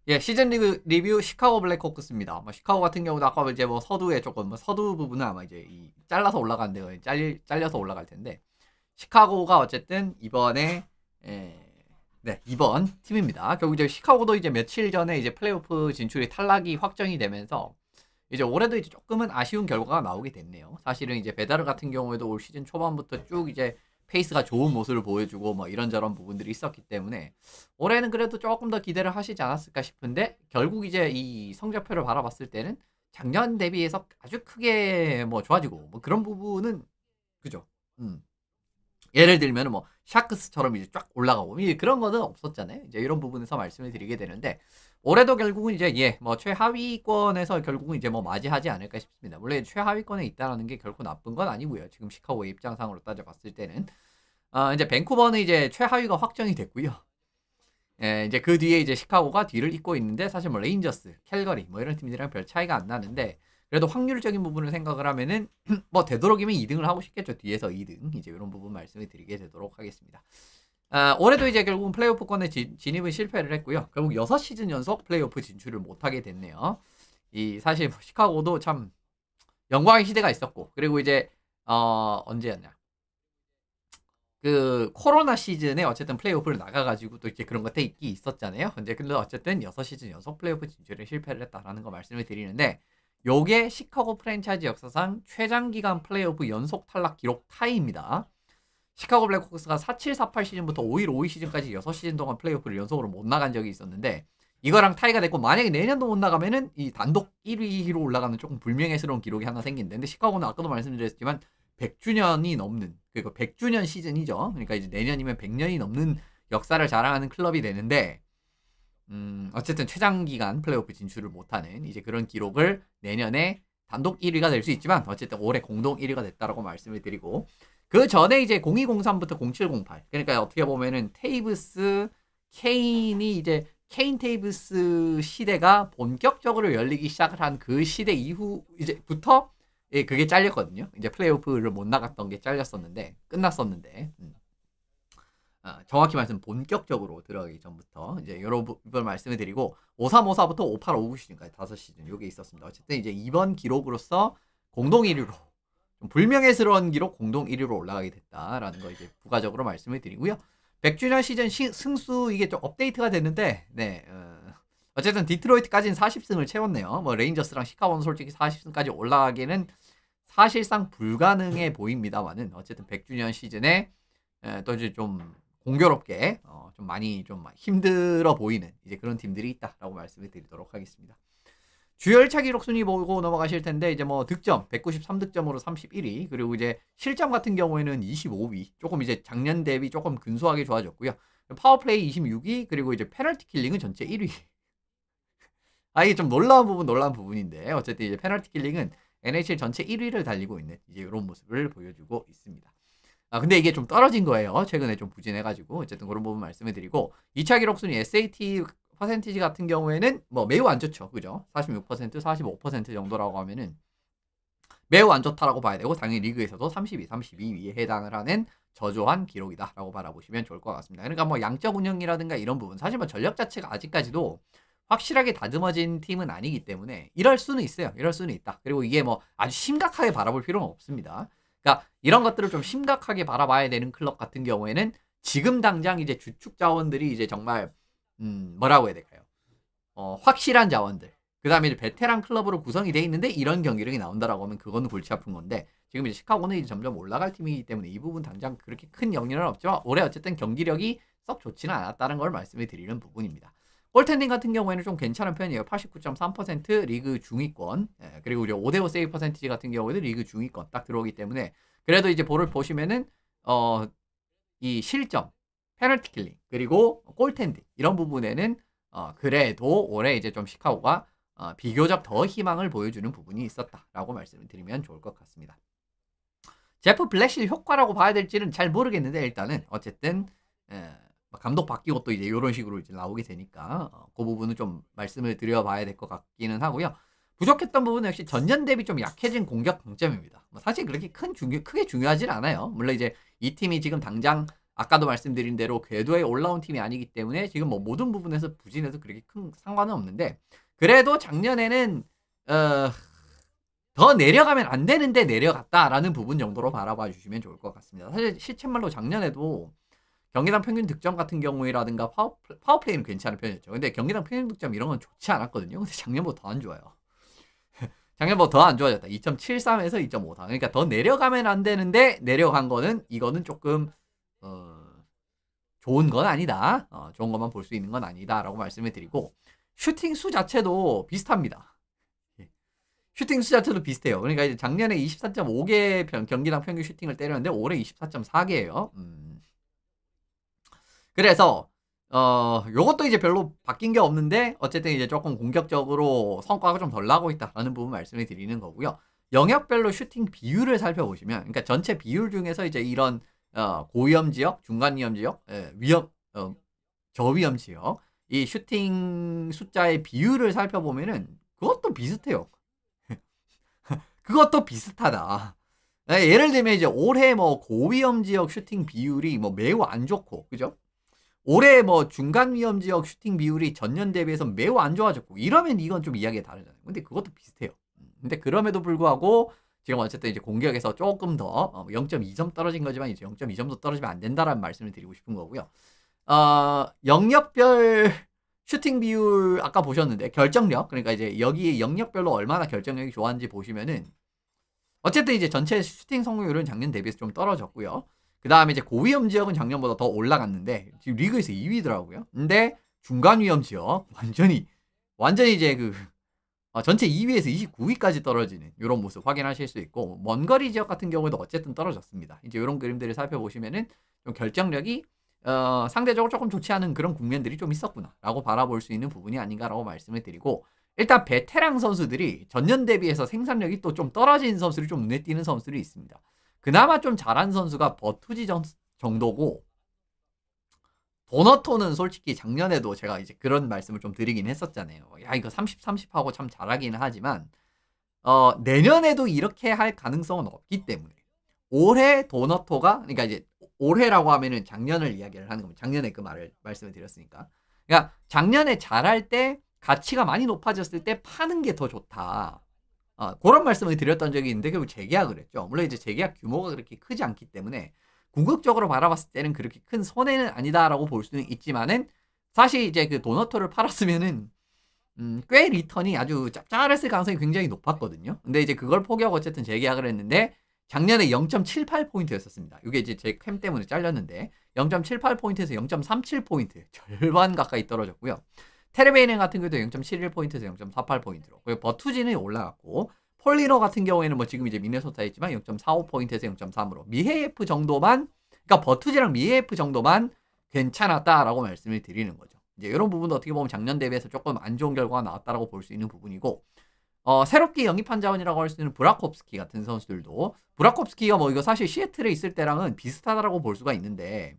예, 시즌 리뷰 시카고 블랙호크스입니다. 뭐 시카고 같은 경우도 아까 이제 뭐 서두에 조금 뭐 서두 부분은 아마 이제 이 잘라서 올라간대요. 잘려서 올라갈 텐데 시카고가 어쨌든 이번에 네, 이번 팀입니다. 결국 이제 시카고도 이제 며칠 전에 이제 플레이오프 진출이 탈락이 확정이 되면서 이제 올해도 이제 조금은 아쉬운 결과가 나오게 됐네요. 사실은 이제 베다르 같은 경우에도 올 시즌 초반부터 쭉 이제 페이스가 좋은 모습을 보여주고 뭐 이런저런 부분들이 있었기 때문에 올해는 그래도 조금 더 기대를 하시지 않았을까 싶은데 결국 이제 이 성적표를 바라봤을 때는 작년 대비해서 아주 크게 뭐 좋아지고 뭐 그런 부분은 그죠. 예를 들면 뭐 샤크스처럼 이제 쫙 올라가고 그런 거는 없었잖아요. 이제 이런 부분에서 말씀을 드리게 되는데 올해도 결국은 이제 뭐 최하위권에서 결국은 이제 뭐 맞이하지 않을까 싶습니다. 물론 최하위권에 있다라는 게 결코 나쁜 건 아니고요. 지금 시카고의 입장상으로 따져봤을 때는 이제 밴쿠버는 이제 최하위가 확정이 됐고요. 예, 이제 그 뒤에 이제 시카고가 뒤를 잇고 있는데 사실 뭐 레인저스, 캘거리 뭐 이런 팀들이랑 별 차이가 안 나는데 그래도 확률적인 부분을 생각을 하면은 뭐 되도록이면 2등을 하고 싶겠죠. 뒤에서 2등 이제 이런 부분 말씀을 드리게 되도록 하겠습니다. 올해도 이제 결국은 플레이오프권에 진입은 실패를 했고요. 결국 6시즌 연속 플레이오프 진출을 못하게 됐네요. 이 사실 시카고도 참 영광의 시대가 있었고 그리고 이제 언제였냐 그 코로나 시즌에 어쨌든 플레이오프를 나가가지고 또 이제 그런 것도 있기 있었잖아요. 근데 어쨌든 6시즌 연속 플레이오프 진출에 실패를 했다라는 거 말씀을 드리는데 요게 시카고 프랜차이즈 역사상 최장기간 플레이오프 연속 탈락 기록 타이입니다. 시카고 블랙호크스가 4748 시즌부터 5152 시즌까지 6시즌 동안 플레이오프를 연속으로 못 나간 적이 있었는데 이거랑 타이가 됐고 만약에 내년도 못 나가면은 이 단독 1위로 올라가는 조금 불명예스러운 기록이 하나 생긴데 근데 시카고는 아까도 말씀드렸지만 100주년이 넘는 그리고 100주년 시즌이죠. 그러니까 이제 내년이면 100년이 넘는 역사를 자랑하는 클럽이 되는데 어쨌든 최장기간 플레이오프 진출을 못하는 이제 그런 기록을 내년에 단독 1위가 될 수 있지만 어쨌든 올해 공동 1위가 됐다라고 말씀을 드리고 그 전에 이제 0203부터 0708 그러니까 어떻게 보면은 테이브스 케인이 이제 케인 테이브스 시대가 본격적으로 열리기 시작을 한 그 시대 이후 이제부터 예, 그게 잘렸거든요. 이제 플레이오프를 못 나갔던 게 잘렸었는데 끝났었는데 정확히 말씀 본격적으로 들어가기 전부터 이제 여러 번 말씀을 드리고 5354부터 5859 시즌까지 5시즌 요게 있었습니다. 어쨌든 이제 이번 기록으로서 공동 1위로 좀 불명예스러운 기록 공동 1위로 올라가게 됐다라는 거 이제 부가적으로 말씀을 드리고요. 100주년 시즌 승수 이게 좀 업데이트가 됐는데 네. 어쨌든 디트로이트까지는 40승을 채웠네요. 뭐 레인저스랑 시카고는 솔직히 40승까지 올라가기는 사실상 불가능해 보입니다만은 어쨌든 100주년 시즌에 또 이제 좀 공교롭게 좀 많이 좀 힘들어 보이는 이제 그런 팀들이 있다라고 말씀을 드리도록 하겠습니다. 주요 1차 기록 순위 보고 넘어가실 텐데 이제 뭐 득점 193득점으로 31위 그리고 이제 실점 같은 경우에는 25위 조금 이제 작년 대비 조금 근소하게 좋아졌고요. 파워플레이 26위 그리고 이제 페널티 킬링은 전체 1위. 이게 좀 놀라운 부분인데 어쨌든 이제 페널티 킬링은 NHL 전체 1위를 달리고 있는 이제 이런 모습을 보여주고 있습니다. 근데 이게 좀 떨어진 거예요. 최근에 좀 부진해가지고 어쨌든 그런 부분 말씀을 드리고 2차 기록 순위 SAT 퍼센티지 같은 경우에는 뭐 매우 안 좋죠. 그죠? 46%, 45% 정도라고 하면은 매우 안 좋다라고 봐야 되고 당연히 리그에서도 32위에 해당을 하는 저조한 기록이다라고 바라보시면 좋을 것 같습니다. 그러니까 뭐 양적 운영이라든가 이런 부분 사실 뭐 전력 자체가 아직까지도 확실하게 다듬어진 팀은 아니기 때문에 이럴 수는 있어요. 이럴 수는 있다. 그리고 이게 뭐 아주 심각하게 바라볼 필요는 없습니다. 그러니까 이런 것들을 좀 심각하게 바라봐야 되는 클럽 같은 경우에는 지금 당장 이제 주축 자원들이 이제 정말 뭐라고 해야 될까요? 확실한 자원들. 그 다음에 이제 베테랑 클럽으로 구성이 돼 있는데 이런 경기력이 나온다라고 하면 그거는 골치 아픈 건데 지금 이제 시카고는 이제 점점 올라갈 팀이기 때문에 이 부분 당장 그렇게 큰 영향은 없지만 올해 어쨌든 경기력이 썩 좋지는 않았다는 걸 말씀을 드리는 부분입니다. 골텐딩 같은 경우에는 좀 괜찮은 편이에요. 89.3% 리그 중위권. 그리고 이제 5대5 세이브 퍼센티지 같은 경우에도 리그 중위권 딱 들어오기 때문에 그래도 이제 볼을 보시면은 이 실점, 페널티 킬링, 그리고 골텐딩 이런 부분에는 그래도 올해 이제 좀 시카고가 비교적 더 희망을 보여주는 부분이 있었다라고 말씀을 드리면 좋을 것 같습니다. 제프 블랙실 효과라고 봐야 될지는 잘 모르겠는데 일단은 어쨌든 감독 바뀌고 또 이제 이런 식으로 이제 나오게 되니까 그 부분은 좀 말씀을 드려봐야 될 것 같기는 하고요. 부족했던 부분은 역시 전년 대비 좀 약해진 공격 강점입니다. 뭐 사실 그렇게 크게 중요하진 않아요. 물론 이제 이 팀이 지금 당장 아까도 말씀드린 대로 궤도에 올라온 팀이 아니기 때문에 지금 뭐 모든 부분에서 부진해도 그렇게 큰 상관은 없는데 그래도 작년에는 더 내려가면 안 되는데 내려갔다라는 부분 정도로 바라봐 주시면 좋을 것 같습니다. 사실 실체말로 작년에도 경기당 평균 득점 같은 경우라든가 파워플레이는 괜찮은 편이었죠. 근데 경기당 평균 득점 이런 건 좋지 않았거든요. 근데 작년보다 더 안 좋아요. 작년보다 더 안 좋아졌다. 2.73에서 2.54. 그러니까 더 내려가면 안 되는데 내려간 거는 이거는 조금 좋은 건 아니다. 좋은 것만 볼 수 있는 건 아니다라고 말씀을 드리고 슈팅 수 자체도 비슷합니다. 슈팅 수 자체도 비슷해요. 그러니까 이제 작년에 24.5개 경기당 평균 슈팅을 때렸는데 올해 24.4개예요. 그래서 요것도 이제 별로 바뀐 게 없는데 어쨌든 이제 조금 공격적으로 성과가 좀 덜 나고 있다라는 부분 말씀을 드리는 거고요. 영역별로 슈팅 비율을 살펴보시면 그러니까 전체 비율 중에서 이제 이런 고위험 지역, 중간 위험 지역, 저위험 지역 이 슈팅 숫자의 비율을 살펴보면은 그것도 비슷해요. 그것도 비슷하다. 예를 들면 이제 올해 뭐 고위험 지역 슈팅 비율이 뭐 매우 안 좋고, 그죠? 올해 뭐 중간 위험 지역 슈팅 비율이 전년 대비해서 매우 안 좋아졌고, 이러면 이건 좀 이야기가 다르잖아요. 근데 그것도 비슷해요. 근데 그럼에도 불구하고 지금 어쨌든 이제 공격에서 조금 더 0.2점 떨어진 거지만 이제 0.2점도 떨어지면 안 된다라는 말씀을 드리고 싶은 거고요. 영역별 슈팅 비율 아까 보셨는데 결정력 그러니까 이제 여기 영역별로 얼마나 결정력이 좋았는지 보시면은 어쨌든 이제 전체 슈팅 성공률은 작년 대비해서 좀 떨어졌고요. 그 다음에 이제 고위험 지역은 작년보다 더 올라갔는데 지금 리그에서 2위더라고요. 근데 중간 위험 지역 완전히 이제 전체 2위에서 29위까지 떨어지는 이런 모습 확인하실 수 있고 먼 거리 지역 같은 경우도 어쨌든 떨어졌습니다. 이제 이런 그림들을 살펴보시면은 좀 결정력이 상대적으로 조금 좋지 않은 그런 국면들이 좀 있었구나라고 바라볼 수 있는 부분이 아닌가라고 말씀을 드리고 일단 베테랑 선수들이 전년 대비해서 생산력이 또 좀 떨어진 선수들이 좀 눈에 띄는 선수들이 있습니다. 그나마 좀 잘한 선수가 버투지 정도고 도너토는 솔직히 작년에도 제가 이제 그런 말씀을 좀 드리긴 했었잖아요. 야 이거 30 하고 참 잘하기는 하지만 내년에도 이렇게 할 가능성은 없기 때문에 올해 도너토가 그러니까 이제 올해라고 하면은 작년을 이야기를 하는 겁니다. 작년에 그 말씀을 드렸으니까. 그러니까 작년에 잘할 때 가치가 많이 높아졌을 때 파는 게 더 좋다. 그런 말씀을 드렸던 적이 있는데 결국 재계약을 했죠. 물론 이제 재계약 규모가 그렇게 크지 않기 때문에 궁극적으로 바라봤을 때는 그렇게 큰 손해는 아니다라고 볼 수는 있지만은 사실 이제 그 도너토를 팔았으면은 꽤 리턴이 아주 짭짤했을 가능성이 굉장히 높았거든요. 근데 이제 그걸 포기하고 어쨌든 재계약을 했는데 작년에 0.78포인트였었습니다. 이게 이제 제 캠 때문에 잘렸는데 0.78포인트에서 0.37포인트 절반 가까이 떨어졌고요. 테레베이넨 같은 경우도 0.71포인트에서 0.48포인트로 그리고 버투지는 올라갔고 폴리노 같은 경우에는 뭐 지금 이제 미네소타에 있지만 0.45포인트에서 0.3으로 미헤이프 정도만 그러니까 버투지랑 미헤이프 정도만 괜찮았다라고 말씀을 드리는 거죠. 이제 이런 부분도 어떻게 보면 작년 대비해서 조금 안 좋은 결과가 나왔다라고 볼 수 있는 부분이고 새롭게 영입한 자원이라고 할 수 있는 브라콥스키 같은 선수들도 브라콥스키가 뭐 이거 사실 시애틀에 있을 때랑은 비슷하다라고 볼 수가 있는데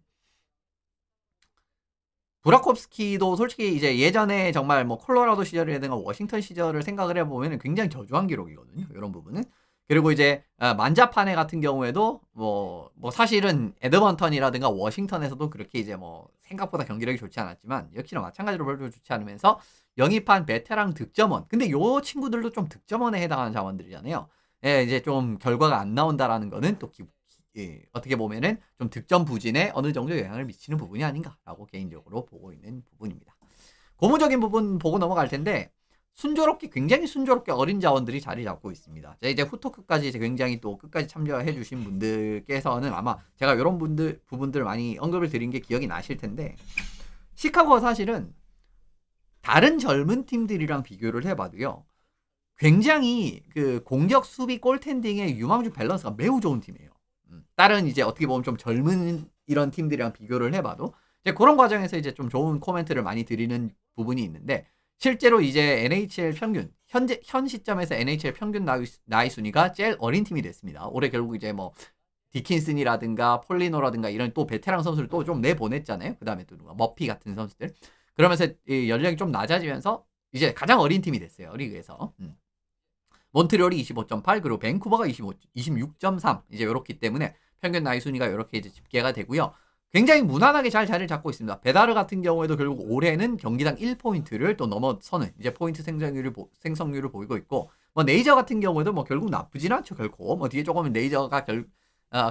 브라콥스키도 솔직히 이제 예전에 정말 뭐 콜로라도 시절이라든가 워싱턴 시절을 생각을 해보면 굉장히 저조한 기록이거든요. 이런 부분은. 그리고 이제 만자파네 같은 경우에도 뭐 사실은 에드먼턴이라든가 워싱턴에서도 그렇게 이제 뭐 생각보다 경기력이 좋지 않았지만 역시나 마찬가지로 별로 좋지 않으면서 영입한 베테랑 득점원. 근데 요 친구들도 좀 득점원에 해당하는 자원들이잖아요. 예, 이제 좀 결과가 안 나온다라는 거는 또 어떻게 보면은 좀 득점 부진에 어느 정도 영향을 미치는 부분이 아닌가라고 개인적으로 보고 있는 부분입니다. 고무적인 부분 보고 넘어갈 텐데 굉장히 순조롭게 어린 자원들이 자리 잡고 있습니다. 이제 후토크까지 굉장히 또 끝까지 참여해 주신 분들께서는 아마 제가 이런 부분들 많이 언급을 드린 게 기억이 나실 텐데 시카고가 사실은 다른 젊은 팀들이랑 비교를 해봐도요. 굉장히 그 공격 수비 골텐딩의 유망주 밸런스가 매우 좋은 팀이에요. 다른 이제 어떻게 보면 좀 젊은 이런 팀들이랑 비교를 해봐도 이제 그런 과정에서 이제 좀 좋은 코멘트를 많이 드리는 부분이 있는데 실제로 이제 NHL 평균 현 시점에서 NHL 평균 나이 순위가 제일 어린 팀이 됐습니다. 올해 결국 이제 뭐 디킨슨이라든가 폴리노라든가 이런 또 베테랑 선수를 또 좀 내보냈잖아요. 그 다음에 또 누가 머피 같은 선수들 그러면서 이 연령이 좀 낮아지면서 이제 가장 어린 팀이 됐어요. 리그에서. 몬트리올이 25.8 그리고 밴쿠버가 26.3 이제 이렇기 때문에 평균 나이 순위가 이렇게 이제 집계가 되고요. 굉장히 무난하게 잘 자리를 잡고 있습니다. 베다르 같은 경우에도 결국 올해는 경기당 1포인트를 또 넘어서는 이제 포인트 생성률을 보이고 있고, 뭐 네이저 같은 경우에도 뭐 결국 나쁘진 않죠, 결코. 뭐 뒤에 조금 네이저가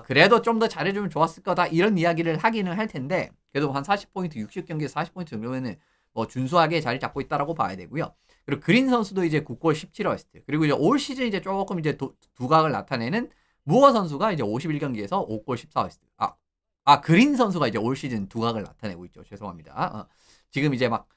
그래도 좀 더 잘해주면 좋았을 거다 이런 이야기를 하기는 할 텐데, 그래도 한 40포인트, 60경기에서 40포인트 정도면은 뭐 준수하게 자리 잡고 있다라고 봐야 되고요. 그리고 그린 선수도 이제 9골 17어시스트. 그리고 이제 올 시즌 이제 조금 이제 두각을 나타내는 무어 선수가 이제 51경기에서 5골 14어시스트. 그린 선수가 이제 올 시즌 두각을 나타내고 있죠. 죄송합니다. 지금 이제 막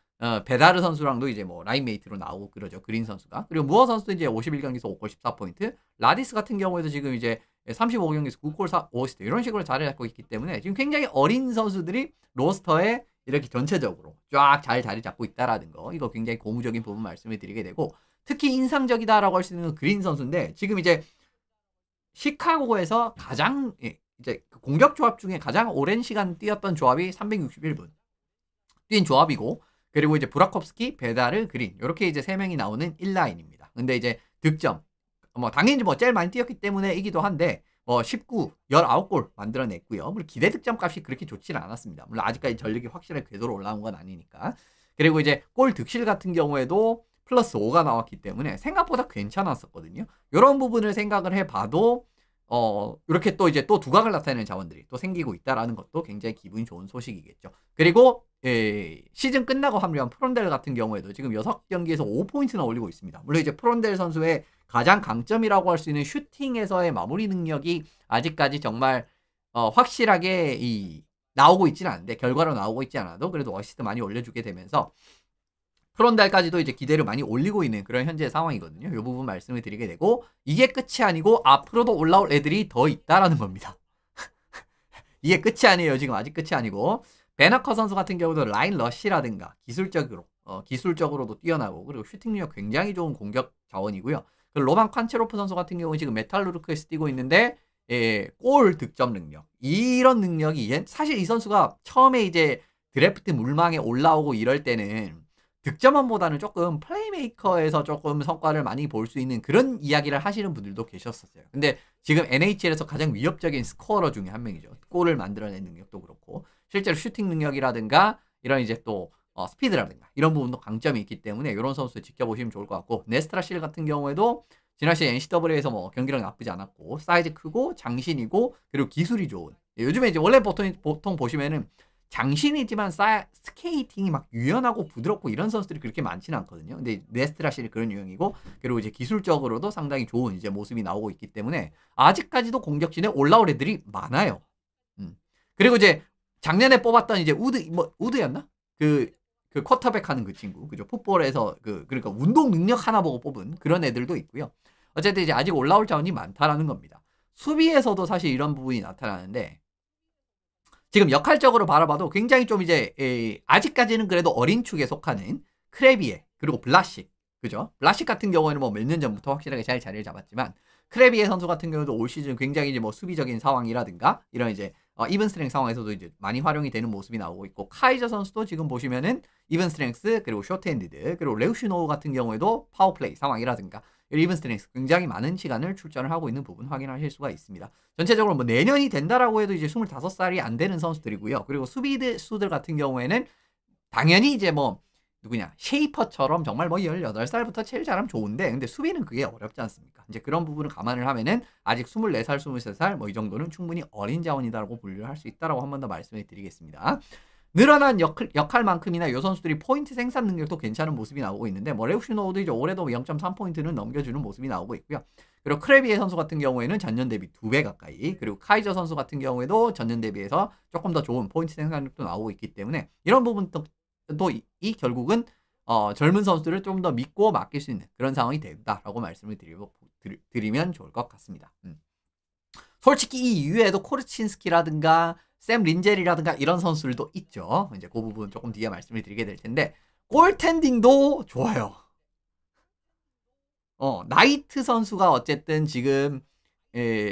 베다르 선수랑도 이제 뭐 라인메이트로 나오고 그러죠. 그린 선수가. 그리고 무어 선수도 이제 51경기에서 5골 14포인트. 라디스 같은 경우에도 지금 이제 35경기에서 9골 5어시스트 이런 식으로 자리 잡고 있기 때문에 지금 굉장히 어린 선수들이 로스터에 이렇게 전체적으로 쫙 잘 자리 잡고 있다라는 거, 이거 굉장히 고무적인 부분 말씀을 드리게 되고, 특히 인상적이다라고 할 수 있는 그린 선수인데, 지금 이제 시카고에서 가장 이제 공격 조합 중에 가장 오랜 시간 뛰었던 조합이 361분 뛴 조합이고, 그리고 이제 브라콥스키, 베다르, 그린 이렇게 이제 3명이 나오는 1라인입니다. 근데 이제 득점 뭐 당연히 뭐 제일 많이 뛰었기 때문에이기도 한데, 19, 19골 만들어냈고요. 물론 기대 득점 값이 그렇게 좋지는 않았습니다. 물론 아직까지 전력이 확실하게 궤도로 올라온 건 아니니까. 그리고 이제 골 득실 같은 경우에도 플러스 5가 나왔기 때문에 생각보다 괜찮았었거든요. 이런 부분을 생각을 해봐도 이렇게 또 이제 또 두각을 나타내는 자원들이 또 생기고 있다라는 것도 굉장히 기분이 좋은 소식이겠죠. 그리고 시즌 끝나고 합류한 프론델 같은 경우에도 지금 6경기에서 5포인트나 올리고 있습니다. 물론 이제 프론델 선수의 가장 강점이라고 할 수 있는 슈팅에서의 마무리 능력이 아직까지 정말 확실하게 나오고 있지는 않은데, 결과로 나오고 있지 않아도 그래도 어시스트 많이 올려주게 되면서 프론달까지도 이제 기대를 많이 올리고 있는 그런 현재 상황이거든요. 이 부분 말씀을 드리게 되고, 이게 끝이 아니고 앞으로도 올라올 애들이 더 있다라는 겁니다. 이게 끝이 아니에요. 지금 아직 끝이 아니고, 베나커 선수 같은 경우도 라인 러시라든가 기술적으로도 뛰어나고, 그리고 슈팅 능력 굉장히 좋은 공격 자원이고요. 그리고 로만 칸체로프 선수 같은 경우는 지금 메탈루르크에서 뛰고 있는데, 골 득점 능력, 이런 능력이, 사실 이 선수가 처음에 이제 드래프트 물망에 올라오고 이럴 때는 득점원보다는 조금 플레이메이커에서 조금 성과를 많이 볼 수 있는 그런 이야기를 하시는 분들도 계셨었어요. 근데 지금 NHL에서 가장 위협적인 스코어러 중에 한 명이죠. 골을 만들어내는 능력도 그렇고, 실제로 슈팅 능력이라든가 이런 이제 또 스피드라든가 이런 부분도 강점이 있기 때문에 이런 선수 지켜보시면 좋을 것 같고, 네스트라 실 같은 경우에도 지난 시즌 NCAA에서 뭐 경기력 나쁘지 않았고, 사이즈 크고 장신이고, 그리고 기술이 좋은, 요즘에 이제 원래 보통 보시면은 장신이지만 스케이팅이 막 유연하고 부드럽고 이런 선수들이 그렇게 많지는 않거든요. 근데 네스트라실이 그런 유형이고, 그리고 이제 기술적으로도 상당히 좋은 이제 모습이 나오고 있기 때문에 아직까지도 공격진에 올라올 애들이 많아요. 그리고 이제 작년에 뽑았던 이제 우드였나? 그 쿼터백 하는 그 친구, 그죠? 풋볼에서 그러니까 운동 능력 하나 보고 뽑은 그런 애들도 있고요. 어쨌든 이제 아직 올라올 자원이 많다라는 겁니다. 수비에서도 사실 이런 부분이 나타나는데, 지금 역할적으로 바라봐도 굉장히 좀 이제 아직까지는 그래도 어린 축에 속하는 크레비에, 그리고 블라식, 그죠? 블라식 같은 경우에는 뭐 몇 년 전부터 확실하게 잘 자리를 잡았지만, 크레비에 선수 같은 경우도 올 시즌 굉장히 이제 뭐 수비적인 상황이라든가 이런 이제 이븐 스트렝스 상황에서도 이제 많이 활용이 되는 모습이 나오고 있고, 카이저 선수도 지금 보시면은 이븐 스트렝스, 그리고 쇼트핸디드, 그리고 레우시노우 같은 경우에도 파워플레이 상황이라든가 이븐 스트렝스 굉장히 많은 시간을 출전을 하고 있는 부분 확인하실 수가 있습니다. 전체적으로 뭐 내년이 된다라고 해도 이제 25살이 안 되는 선수들이고요. 그리고 수비수들 같은 경우에는 당연히 이제 뭐 누구냐, 쉐이퍼처럼 정말 뭐 18살부터 제일 잘하면 좋은데, 근데 수비는 그게 어렵지 않습니까? 이제 그런 부분을 감안을 하면은 아직 24살, 23살 뭐 이 정도는 충분히 어린 자원이다라고 분류를 할 수 있다라고 한 번 더 말씀을 드리겠습니다. 늘어난 역할만큼이나 이 선수들이 포인트 생산 능력도 괜찮은 모습이 나오고 있는데, 뭐 레우시노우도 이제 올해도 0.3포인트는 넘겨주는 모습이 나오고 있고요. 그리고 크레비에 선수 같은 경우에는 전년 대비 2배 가까이, 그리고 카이저 선수 같은 경우에도 전년 대비해서 조금 더 좋은 포인트 생산력도 나오고 있기 때문에, 이런 부분도 결국은 젊은 선수들을 좀 더 믿고 맡길 수 있는 그런 상황이 된다라고 말씀을 드리면 좋을 것 같습니다. 솔직히 이 이외에도 코르친스키라든가 샘 린젤이라든가 이런 선수들도 있죠. 이제 그 부분 조금 뒤에 말씀을 드리게 될 텐데, 골텐딩도 좋아요. 나이트 선수가 어쨌든 지금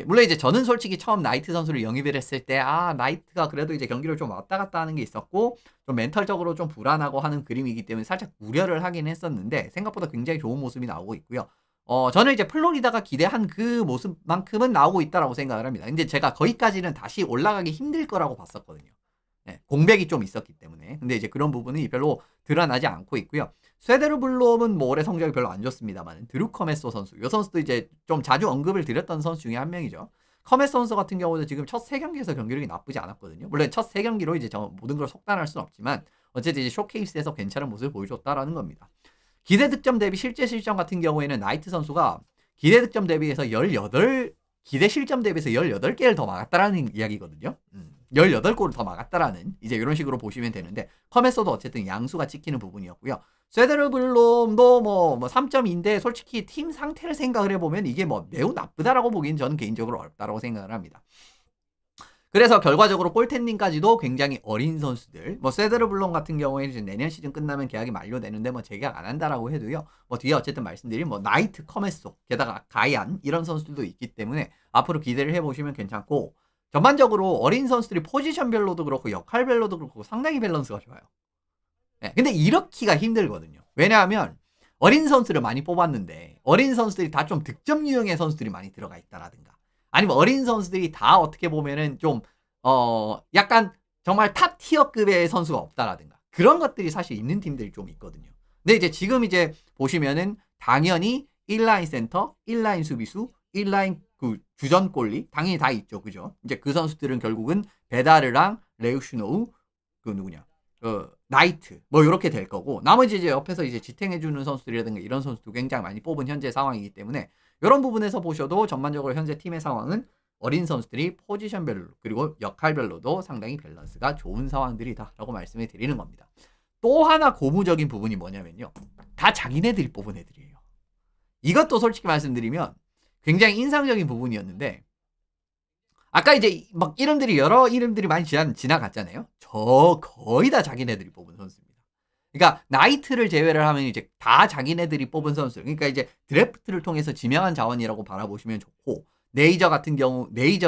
물론 이제 저는 솔직히 처음 나이트 선수를 영입을 했을 때 나이트가 그래도 이제 경기를 좀 왔다 갔다 하는 게 있었고 좀 멘탈적으로 좀 불안하고 하는 그림이기 때문에 살짝 우려를 하긴 했었는데, 생각보다 굉장히 좋은 모습이 나오고 있고요. 저는 이제 플로리다가 기대한 그 모습만큼은 나오고 있다라고 생각을 합니다. 근데 제가 거기까지는 다시 올라가기 힘들 거라고 봤었거든요. 공백이 좀 있었기 때문에. 근데 이제 그런 부분이 별로 드러나지 않고 있고요. 쇠데르블롬은 뭐 올해 성적이 별로 안 좋습니다만 드루 커메소 선수, 이 선수도 이제 좀 자주 언급을 드렸던 선수 중에 한 명이죠. 커메소 선수 같은 경우도 지금 첫 3경기에서 경기력이 나쁘지 않았거든요. 물론 첫 3경기로 이제 모든 걸 속단할 수는 없지만 어쨌든 이제 쇼케이스에서 괜찮은 모습을 보여줬다라는 겁니다. 기대 득점 대비 실제 실점 같은 경우에는 나이트 선수가 기대 득점 대비해서 기대 실점 대비해서 18개를 더 막았다라는 이야기거든요. 18골을 더 막았다라는 이제 이런 식으로 보시면 되는데 커메소도 어쨌든 양수가 찍히는 부분이었고요. 쇠데르블롬도 뭐 3.2인데 솔직히 팀 상태를 생각을 해보면 이게 뭐 매우 나쁘다라고 보기엔 저는 개인적으로 어렵다라고 생각을 합니다. 그래서 결과적으로 골텐딩까지도 굉장히 어린 선수들, 뭐 쇠데르블롬 같은 경우에는 이제 내년 시즌 끝나면 계약이 만료되는데 뭐 재계약 안 한다라고 해도요. 뭐 뒤에 어쨌든 말씀드린 뭐 나이트, 커메소, 게다가 가이안 이런 선수들도 있기 때문에 앞으로 기대를 해보시면 괜찮고 전반적으로 어린 선수들이 포지션별로도 그렇고 역할별로도 그렇고 상당히 밸런스가 좋아요. 근데 이렇기가 힘들거든요. 왜냐하면 어린 선수를 많이 뽑았는데 어린 선수들이 다 좀 득점 유형의 선수들이 많이 들어가 있다라든가 아니면 어린 선수들이 다 어떻게 보면은 좀 약간 정말 탑 티어급의 선수가 없다라든가 그런 것들이 사실 있는 팀들이 좀 있거든요. 근데 이제 지금 이제 보시면은 당연히 1라인 센터, 1라인 수비수, 1라인 그 주전 골리 당연히 다 있죠. 그죠? 이제 그 선수들은 결국은 베다르랑 레우슈노우 그 누구냐? 나이트 뭐 이렇게 될 거고 나머지 이제 옆에서 이제 지탱해주는 선수들이라든가 이런 선수도 굉장히 많이 뽑은 현재 상황이기 때문에 이런 부분에서 보셔도 전반적으로 현재 팀의 상황은 어린 선수들이 포지션별로 그리고 역할별로도 상당히 밸런스가 좋은 상황들이다라고 말씀을 드리는 겁니다. 또 하나 고무적인 부분이 뭐냐면요. 다 자기네들이 뽑은 애들이에요. 이것도 솔직히 말씀드리면 굉장히 인상적인 부분이었는데 아까 이제 막 여러 이름들이 많이 지나갔잖아요. 저 거의 다 자기네들이 뽑은 선수입니다. 그러니까 나이트를 제외를 하면 이제 다 자기네들이 뽑은 선수. 그러니까 이제 드래프트를 통해서 지명한 자원이라고 바라보시면 좋고 네이저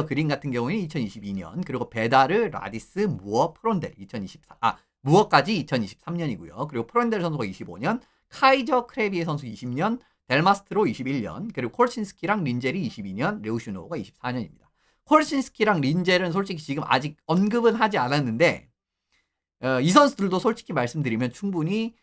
그린 같은 경우는 2022년 그리고 베다르, 라디스, 무어, 프론델 2024. 무어까지 2023년이고요. 그리고 프론델 선수가 25년, 카이저 크레비의 선수 20년, 델마스트로 21년, 그리고 콜신스키랑 린젤이 22년, 레우슈노가 24년입니다. 콜신스키랑 린젤은 솔직히 지금 아직 언급은 하지 않았는데 이 선수들도 솔직히 말씀드리면 충분히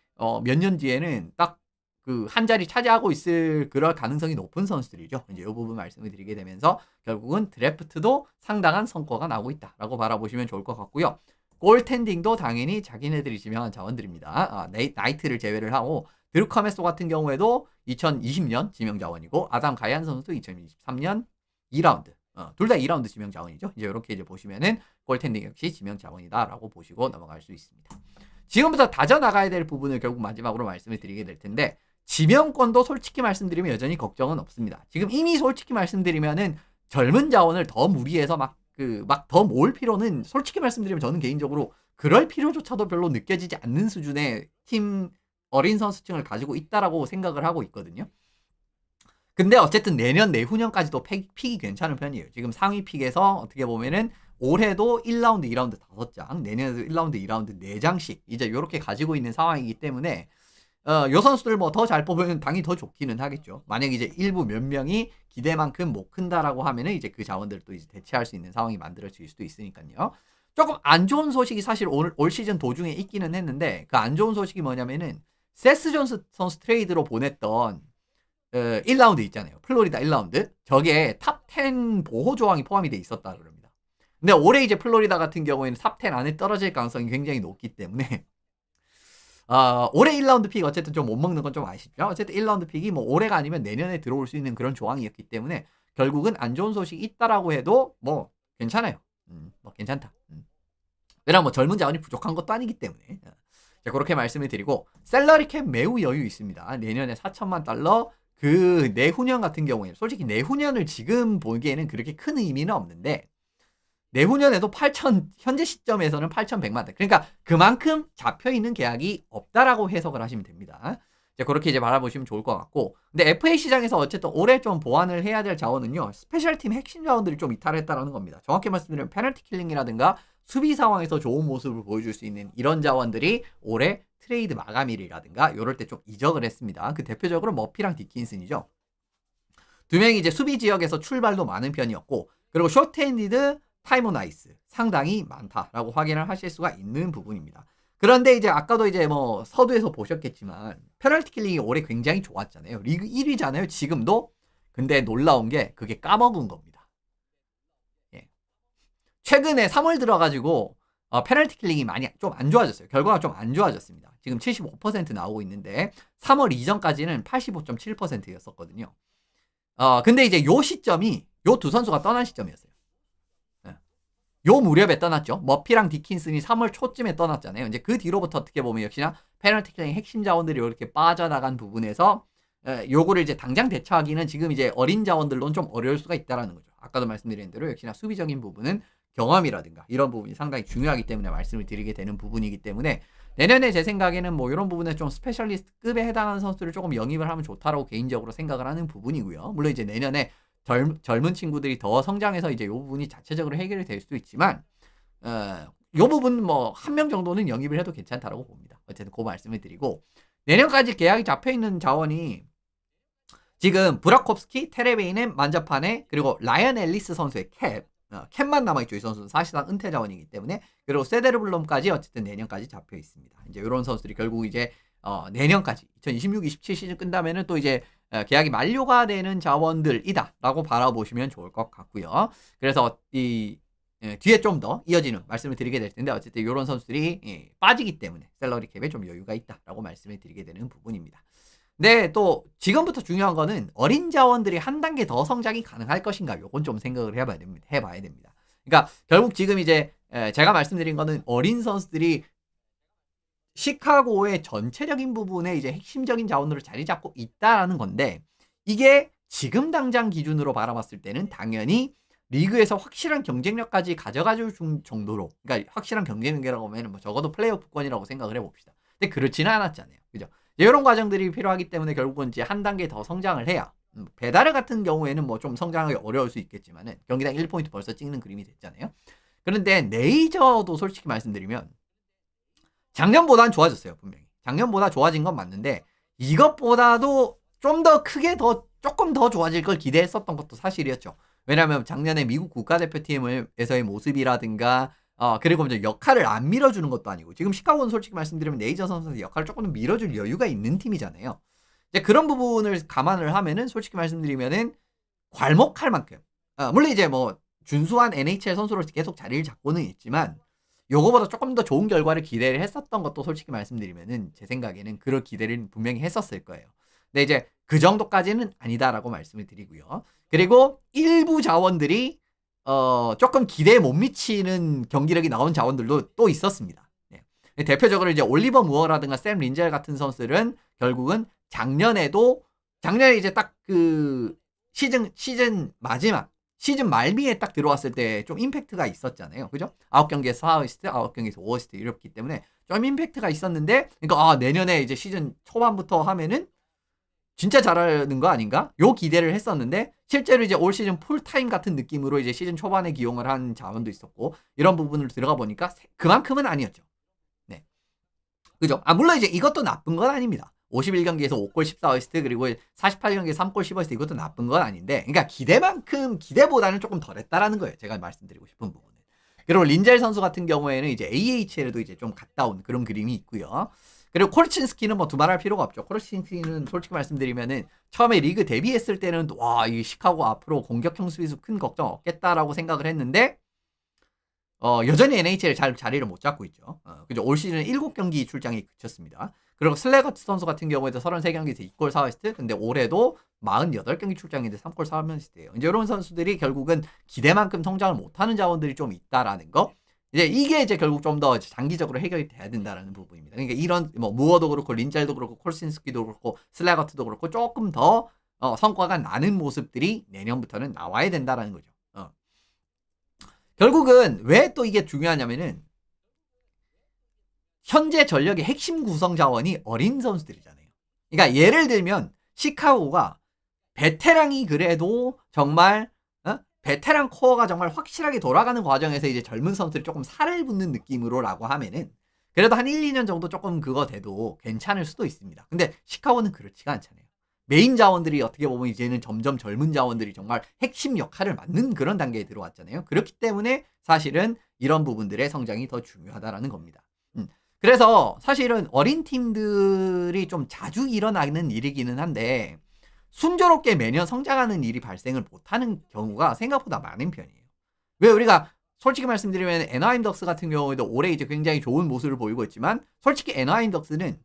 몇 년 뒤에는 딱 그 한 자리 차지하고 있을 그럴 가능성이 높은 선수들이죠. 이제 이 부분 말씀을 드리게 되면서 결국은 드래프트도 상당한 성과가 나오고 있다라고 바라보시면 좋을 것 같고요. 골텐딩도 당연히 자기네들이 지명한 자원들입니다. 나이트를 제외를 하고 드루 커메소 같은 경우에도 2020년 지명 자원이고 아담 가이안 선수도 2023년 2라운드. 둘 다 2라운드 지명 자원이죠. 이제 이렇게 이제 보시면은 골텐딩 역시 지명 자원이다라고 보시고 넘어갈 수 있습니다. 지금부터 다져나가야 될 부분을 결국 마지막으로 말씀을 드리게 될 텐데 지명권도 솔직히 말씀드리면 여전히 걱정은 없습니다. 지금 이미 솔직히 말씀드리면은 젊은 자원을 더 무리해서 막 더 모을 필요는 솔직히 말씀드리면 저는 개인적으로 그럴 필요조차도 별로 느껴지지 않는 수준의 팀 어린 선수층을 가지고 있다라고 생각을 하고 있거든요. 근데 어쨌든 내년 내후년까지도 픽이 괜찮은 편이에요. 지금 상위 픽에서 어떻게 보면은 올해도 1라운드, 2라운드 5장, 내년에도 1라운드, 2라운드 4장씩 이제 이렇게 가지고 있는 상황이기 때문에 요 선수들 뭐 더 잘 뽑으면 당연히 더 좋기는 하겠죠. 만약 이제 일부 몇 명이 기대만큼 못 큰다라고 하면은 이제 그 자원들도 이제 대체할 수 있는 상황이 만들어질 수도 있으니까요. 조금 안 좋은 소식이 사실 올 시즌 도중에 있기는 했는데 그 안 좋은 소식이 뭐냐면은 세스 존스 선수 트레이드로 보냈던 1라운드 있잖아요. 플로리다 1라운드. 저게 탑10 보호 조항이 포함이 돼 있었다 그럽니다. 근데 올해 이제 플로리다 같은 경우에는 탑10 안에 떨어질 가능성이 굉장히 높기 때문에 올해 1라운드 픽 어쨌든 좀 못 먹는 건 좀 아쉽죠. 어쨌든 1라운드 픽이 뭐 올해가 아니면 내년에 들어올 수 있는 그런 조항이었기 때문에 결국은 안 좋은 소식이 있다라고 해도 뭐 괜찮아요. 뭐 괜찮다. 왜냐면 뭐 젊은 자원이 부족한 것도 아니기 때문에. 자, 그렇게 말씀을 드리고 셀러리 캡 매우 여유 있습니다. 내년에 4천만 달러 그 내후년 같은 경우에는 솔직히 내후년을 지금 보기에는 그렇게 큰 의미는 없는데 내후년에도 8천 현재 시점에서는 8,100만 달. 그러니까 그만큼 잡혀 있는 계약이 없다라고 해석을 하시면 됩니다. 자, 그렇게 이제 바라보시면 좋을 것 같고. 근데 FA 시장에서 어쨌든 올해 좀 보완을 해야 될 자원은요. 스페셜팀 핵심 자원들이 좀 이탈했다라는 겁니다. 정확히 말씀드리면 페널티 킬링이라든가 수비 상황에서 좋은 모습을 보여줄 수 있는 이런 자원들이 올해 트레이드 마감일이라든가 이럴 때 좀 이적을 했습니다. 그 대표적으로 머피랑 디킨슨이죠. 두 명이 이제 수비 지역에서 출발도 많은 편이었고 그리고 쇼트핸디드 타이머 나이스 상당히 많다라고 확인을 하실 수가 있는 부분입니다. 그런데 이제 아까도 이제 뭐 서두에서 보셨겠지만 페널티 킬링이 올해 굉장히 좋았잖아요. 리그 1위잖아요. 지금도. 근데 놀라운 게 그게 까먹은 겁니다. 예. 최근에 3월 들어가지고 페널티 킬링이 많이 좀 안 좋아졌어요. 결과가 좀 안 좋아졌습니다. 지금 75% 나오고 있는데 3월 이전까지는 85.7%였었거든요. 근데 이제 요 시점이 요 두 선수가 떠난 시점이었어요. 요 무렵에 떠났죠. 머피랑 디킨슨이 3월 초쯤에 떠났잖아요. 이제 그 뒤로부터 어떻게 보면 역시나 페널티 킬링 핵심 자원들이 이렇게 빠져나간 부분에서 요거를 이제 당장 대처하기는 지금 이제 어린 자원들로는 좀 어려울 수가 있다라는 거죠. 아까도 말씀드린 대로 역시나 수비적인 부분은 경험이라든가 이런 부분이 상당히 중요하기 때문에 말씀을 드리게 되는 부분이기 때문에 내년에 제 생각에는 뭐 이런 부분에 좀 스페셜리스트급에 해당하는 선수를 조금 영입을 하면 좋다라고 개인적으로 생각을 하는 부분이고요. 물론 이제 내년에 젊은 친구들이 더 성장해서 이제 이 부분이 자체적으로 해결이 될 수도 있지만 이 부분 뭐 한 명 정도는 영입을 해도 괜찮다라고 봅니다. 어쨌든 그 말씀을 드리고 내년까지 계약이 잡혀 있는 자원이 지금 브라콥스키, 테레베이넨, 만자파네 그리고 라이언 앨리스 선수의 캡만 남아있죠. 이 선수는 사실상 은퇴 자원이기 때문에 그리고 세데르블럼까지 어쨌든 내년까지 잡혀 있습니다. 이제 이런 선수들이 결국 이제 내년까지 2026-27 시즌 끝나면은 또 이제 계약이 만료가 되는 자원들이다라고 바라보시면 좋을 것 같고요. 그래서 이 뒤에 좀 더 이어지는 말씀을 드리게 될 텐데 어쨌든 이런 선수들이 빠지기 때문에 샐러리 캡에 좀 여유가 있다라고 말씀을 드리게 되는 부분입니다. 네, 또 지금부터 중요한 거는 어린 자원들이 한 단계 더 성장이 가능할 것인가 요건 좀 생각을 해봐야 됩니다. 그러니까 결국 지금 이제 제가 말씀드린 거는 어린 선수들이 시카고의 전체적인 부분에 이제 핵심적인 자원으로 자리 잡고 있다라는 건데 이게 지금 당장 기준으로 바라봤을 때는 당연히 리그에서 확실한 경쟁력까지 가져가줄 정도로 그러니까 확실한 경쟁력이라고 하면 뭐 적어도 플레이오프권이라고 생각을 해봅시다. 근데 그렇지는 않았잖아요. 그죠? 이런 과정들이 필요하기 때문에 결국은 이제 한 단계 더 성장을 해야 베다르 같은 경우에는 뭐 좀 성장하기 어려울 수 있겠지만은 경기당 1포인트 벌써 찍는 그림이 됐잖아요. 그런데 네이저도 솔직히 말씀드리면 작년보다는 좋아졌어요. 분명히. 작년보다 좋아진 건 맞는데 이것보다도 좀 더 크게 조금 더 좋아질 걸 기대했었던 것도 사실이었죠. 왜냐하면 작년에 미국 국가대표팀에서의 모습이라든가 그리고 이제 역할을 안 밀어주는 것도 아니고 지금 시카고는 솔직히 말씀드리면 네이저 선수의 역할을 조금 더 밀어줄 여유가 있는 팀이잖아요. 이제 그런 부분을 감안을 하면은 솔직히 말씀드리면은 괄목할 만큼 물론 이제 뭐 준수한 NHL 선수로 계속 자리를 잡고는 있지만 요거보다 조금 더 좋은 결과를 기대를 했었던 것도 솔직히 말씀드리면은 제 생각에는 그런 기대를 분명히 했었을 거예요. 근데 이제 그 정도까지는 아니다라고 말씀을 드리고요. 그리고 일부 자원들이 조금 기대에 못 미치는 경기력이 나온 자원들도 또 있었습니다. 네. 대표적으로 이제 올리버 무어라든가 샘 린젤 같은 선수들은 결국은 작년에 이제 딱 그 시즌 마지막 시즌 말미에 딱 들어왔을 때 좀 임팩트가 있었잖아요. 그죠? 9경기에서 4어시스트, 9경기에서 5어시스트 이렇기 때문에 좀 임팩트가 있었는데 그러니까 내년에 이제 시즌 초반부터 하면은 진짜 잘하는 거 아닌가? 요 기대를 했었는데 실제로 이제 올 시즌 풀타임 같은 느낌으로 이제 시즌 초반에 기용을 한 자원도 있었고 이런 부분을 들어가 보니까 그만큼은 아니었죠. 네. 그죠? 물론 이제 이것도 나쁜 건 아닙니다. 51경기에서 5골 14어시스트 그리고 48경기에 3골 10어시스트 이것도 나쁜 건 아닌데 그러니까 기대보다는 조금 덜했다라는 거예요. 제가 말씀드리고 싶은 부분은. 그리고 린젤 선수 같은 경우에는 이제 AHL에도 이제 좀 갔다 온 그런 그림이 있고요. 그리고 코르친스키는 뭐 두말할 필요가 없죠. 코르친스키는 솔직히 말씀드리면은 처음에 리그 데뷔했을 때는 이 시카고 앞으로 공격형 수비수 큰 걱정 없겠다라고 생각을 했는데 여전히 NHL 자리를 못 잡고 있죠. 그죠? 올 시즌 7경기 출장이 그쳤습니다. 그리고 슬래거트 선수 같은 경우에도 33경기에서 2골 4어시스트 근데 올해도 48경기 출장인데 3골 4어시스트예요. 이제 이런 선수들이 결국은 기대만큼 성장을 못하는 자원들이 좀 있다라는 거. 이게 이제 결국 좀 더 장기적으로 해결이 돼야 된다라는 부분입니다. 그러니까 이런 뭐 무어도 그렇고 린젤도 그렇고 콜신스키도 그렇고 슬래거트도 그렇고 조금 더 성과가 나는 모습들이 내년부터는 나와야 된다라는 거죠. 결국은 왜 또 이게 중요하냐면은 현재 전력의 핵심 구성 자원이 어린 선수들이잖아요. 그러니까 예를 들면 시카고가 베테랑이 그래도 정말 베테랑 코어가 정말 확실하게 돌아가는 과정에서 이제 젊은 선수들이 조금 살을 붙는 느낌으로라고 하면은 그래도 한 1, 2년 정도 조금 그거 돼도 괜찮을 수도 있습니다. 근데 시카고는 그렇지가 않잖아요. 메인 자원들이 어떻게 보면 이제는 점점 젊은 자원들이 정말 핵심 역할을 맡는 그런 단계에 들어왔잖아요. 그렇기 때문에 사실은 이런 부분들의 성장이 더 중요하다라는 겁니다. 그래서 사실은 어린 팀들이 좀 자주 일어나는 일이기는 한데 순조롭게 매년 성장하는 일이 발생을 못하는 경우가 생각보다 많은 편이에요. 왜 우리가 솔직히 말씀드리면 애나하임 덕스 같은 경우에도 올해 이제 굉장히 좋은 모습을 보이고 있지만 솔직히 애나하임 덕스는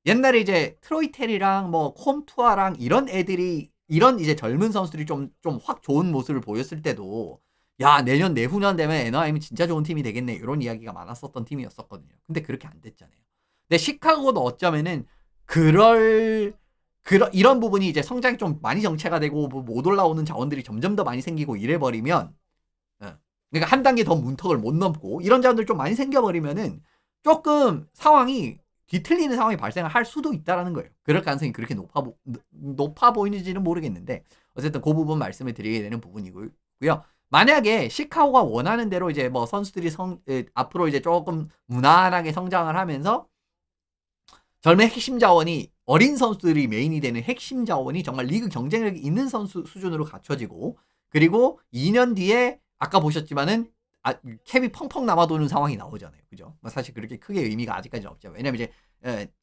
옛날에 이제 트로이 텔이랑 뭐 콤투아랑 이런 애들이 이런 이제 젊은 선수들이 좀 확 좋은 모습을 보였을 때도 야 내년 내후년 되면 애나하임이 진짜 좋은 팀이 되겠네 이런 이야기가 많았었던 팀이었었거든요. 근데 그렇게 안 됐잖아요. 근데 시카고도 어쩌면은 이런 부분이 이제 성장이 좀 많이 정체가 되고 못 올라오는 자원들이 점점 더 많이 생기고 이래 버리면 그러니까 한 단계 더 문턱을 못 넘고 이런 자원들 좀 많이 생겨버리면은 조금 상황이 뒤틀리는 상황이 발생을 할 수도 있다라는 거예요. 그럴 가능성이 그렇게 높아 보이는지는 모르겠는데 어쨌든 그 부분 말씀을 드리게 되는 부분이고요. 만약에 시카고가 원하는 대로 이제 뭐 선수들이 앞으로 이제 조금 무난하게 성장을 하면서 젊은 핵심 자원이 어린 선수들이 메인이 되는 핵심 자원이 정말 리그 경쟁력이 있는 선수 수준으로 갖춰지고 그리고 2년 뒤에 아까 보셨지만은 캡이 펑펑 남아도는 상황이 나오잖아요. 그죠? 사실 그렇게 크게 의미가 아직까지는 없죠. 왜냐면 이제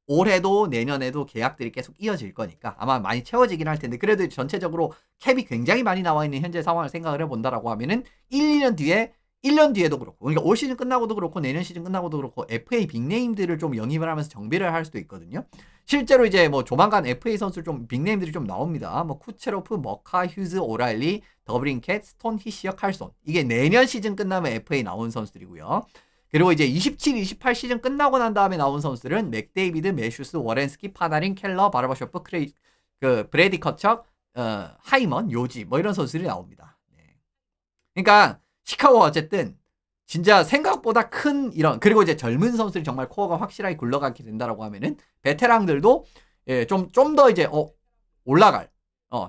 올해도 내년에도 계약들이 계속 이어질 거니까 아마 많이 채워지긴 할 텐데 그래도 전체적으로 캡이 굉장히 많이 나와 있는 현재 상황을 생각을 해본다라고 하면은 1, 1년 뒤에도 그렇고 그러니까 올 시즌 끝나고도 그렇고 내년 시즌 끝나고도 그렇고 FA 빅네임들을 좀 영입을 하면서 정비를 할 수도 있거든요. 실제로 이제 뭐 조만간 FA 선수 좀 빅네임들이 좀 나옵니다. 뭐 쿠체로프, 머카, 휴즈, 오랄리, 더브린캣, 스톤, 히시어, 칼손. 이게 내년 시즌 끝나면 FA 나온 선수들이고요. 그리고 이제 27, 28 시즌 끝나고 난 다음에 나온 선수들은 맥데이비드, 메슈스, 워렌스키, 파나린, 켈러, 바르바쇼프, 브래디 커척, 하이먼, 요지 뭐 이런 선수들이 나옵니다. 네. 그러니까 시카고가 어쨌든 진짜 생각보다 큰 이런 그리고 이제 젊은 선수들이 정말 코어가 확실하게 굴러가게 된다라고 하면은 베테랑들도 좀 더 이제 올라갈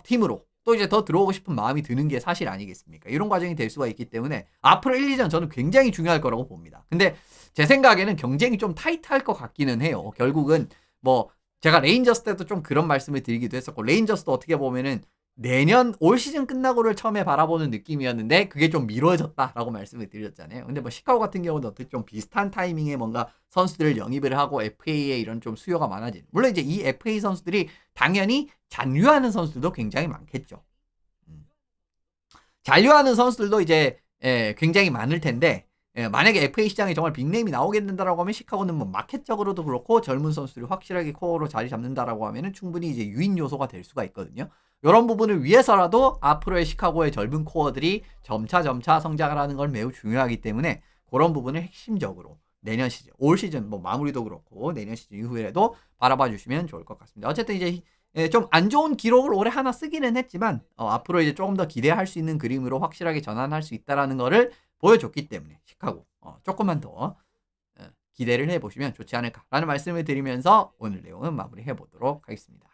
팀으로 또 이제 더 들어오고 싶은 마음이 드는 게 사실 아니겠습니까? 이런 과정이 될 수가 있기 때문에 앞으로 1, 2전 저는 굉장히 중요할 거라고 봅니다. 근데 제 생각에는 경쟁이 좀 타이트할 것 같기는 해요. 결국은 뭐 제가 레인저스 때도 좀 그런 말씀을 드리기도 했었고 레인저스도 어떻게 보면은 내년 올 시즌 끝나고를 처음에 바라보는 느낌이었는데 그게 좀 미뤄졌다라고 말씀을 드렸잖아요. 근데 뭐 시카고 같은 경우도 어떻게 좀 비슷한 타이밍에 뭔가 선수들을 영입을 하고 FA에 이런 좀 수요가 많아진. 물론 이제 이 FA 선수들이 당연히 잔류하는 선수들도 굉장히 많겠죠. 잔류하는 선수들도 이제 굉장히 많을 텐데 만약에 FA 시장에 정말 빅네임이 나오게 된다라고 하면 시카고는 뭐 마켓적으로도 그렇고 젊은 선수들이 확실하게 코어로 자리 잡는다라고 하면은 충분히 이제 유인 요소가 될 수가 있거든요. 이런 부분을 위해서라도 앞으로의 시카고의 젊은 코어들이 점차 성장을 하는 걸 매우 중요하기 때문에 그런 부분을 핵심적으로 내년 시즌, 올 시즌 뭐 마무리도 그렇고 내년 시즌 이후에도 바라봐 주시면 좋을 것 같습니다. 어쨌든 이제 좀 안 좋은 기록을 올해 하나 쓰기는 했지만 앞으로 이제 조금 더 기대할 수 있는 그림으로 확실하게 전환할 수 있다라는 거를 보여줬기 때문에 시카고 조금만 더 기대를 해보시면 좋지 않을까라는 말씀을 드리면서 오늘 내용은 마무리해 보도록 하겠습니다.